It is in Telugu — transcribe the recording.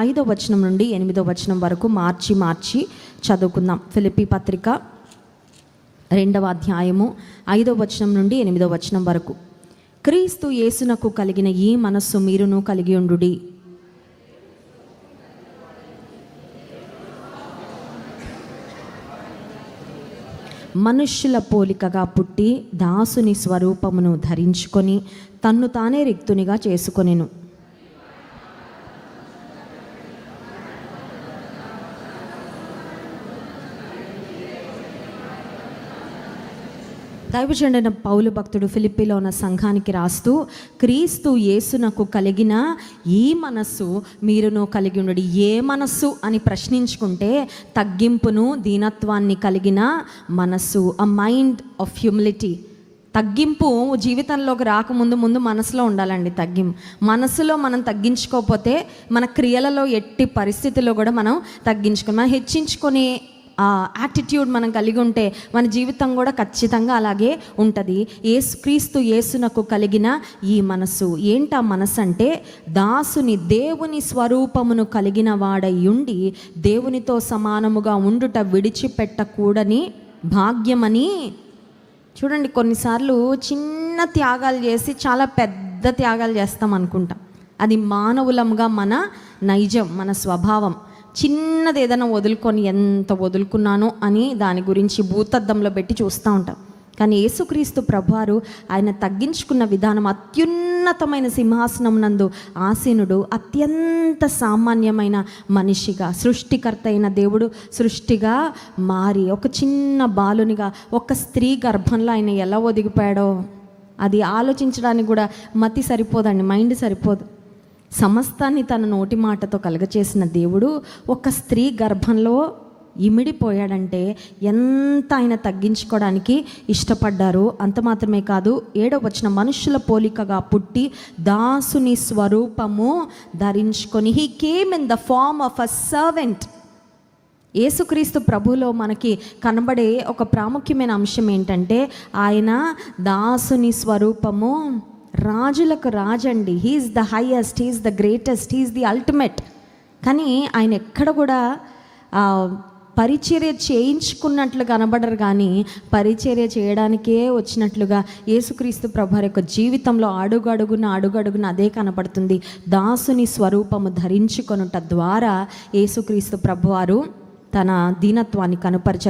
5వ వచనం నుండి 8వ వచనం వరకు మార్చి చదువుకుందాం. ఫిలిప్పీ పత్రిక 2వ అధ్యాయము 5వ వచనం నుండి 8వ వచనం వరకు. క్రీస్తు యేసునకు కలిగిన ఈ మనస్సు మీరును కలిగి ఉండుడి. మనుష్యుల పోలికగా పుట్టి దాసుని స్వరూపమును ధరించుకొని తన్ను తానే రిక్తునిగా చేసుకొనెను. దైవజనుడైన పౌలు భక్తుడు ఫిలిప్పీలో ఉన్న సంఘానికి రాస్తూ, క్రీస్తు యేసునకు కలిగిన ఈ మనస్సు మీరును కలిగి ఉండుడి. ఏ మనస్సు అని ప్రశ్నించుకుంటే తగ్గింపును దీనత్వాన్ని కలిగిన మనస్సు, అ మైండ్ ఆఫ్ హ్యూమిలిటీ. తగ్గింపు జీవితంలోకి రాకముందు మనసులో ఉండాలండి. మనసులో మనం తగ్గించుకోకపోతే మన క్రియలలో ఎట్టి పరిస్థితుల్లో కూడా మనం మనం హెచ్చించుకొని యాటిట్యూడ్ మనం కలిగి ఉంటే మన జీవితం కూడా ఖచ్చితంగా అలాగే ఉంటుంది. క్రీస్తు యేసునకు కలిగిన ఈ మనస్సు ఏంటా మనస్సు అంటే, దాసుని దేవుని స్వరూపమును కలిగిన వాడయుండి దేవునితో సమానముగా ఉండుట విడిచిపెట్టకూడని భాగ్యమని. చూడండి, కొన్నిసార్లు చిన్న త్యాగాలు చేసి చాలా పెద్ద త్యాగాలు చేస్తాం అనుకుంటాం. అది మానవులంగా మన నైజం, మన స్వభావం. చిన్నది ఏదైనా వదులుకొని ఎంత వదులుకున్నానో అని దాని గురించి భూతద్దంలో పెట్టి చూస్తూ ఉంటాం. కానీ యేసుక్రీస్తు ప్రభువారు ఆయన తగ్గించుకున్న విధానం, అత్యున్నతమైన సింహాసనం నందు ఆసీనుడు, అత్యంత సామాన్యమైన మనిషిగా, సృష్టికర్త అయిన దేవుడు సృష్టిగా మారి ఒక చిన్న బాలునిగా ఒక స్త్రీ గర్భంలో ఆయన ఎలా ఒదిగిపోయాడో అది ఆలోచించడానికి కూడా మతి సరిపోదండి, మైండ్ సరిపోదు. సమస్తాన్ని తన నోటి మాటతో కలుగచేసిన దేవుడు ఒక స్త్రీ గర్భంలో ఇమిడిపోయాడంటే ఎంత ఆయన తగ్గించుకోవడానికి ఇష్టపడ్డారు. అంత మాత్రమే కాదు, 7వ వచనం, మనుషుల పోలికగా పుట్టి దాసుని స్వరూపము ధరించుకొని, he came in the form of a servant. యేసుక్రీస్తు ప్రభువులో మనకి కనబడే ఒక ప్రాముఖ్యమైన అంశం ఏంటంటే, ఆయన దాసుని స్వరూపము, రాజులకు రాజండి. He is the highest, he is the greatest, he is the ultimate. కానీ ఆయన ఎక్కడ కూడా పరిచర్య చేయించుకున్నట్లు కనబడరు, కానీ పరిచర్య చేయడానికే వచ్చినట్లుగా యేసుక్రీస్తు ప్రభువారి యొక్క జీవితంలో అడుగడుగున అదే కనబడుతుంది. దాసుని స్వరూపము ధరించుకొనుట ద్వారా యేసుక్రీస్తు ప్రభువారు తన దీనత్వాన్ని కనుపరిచారు.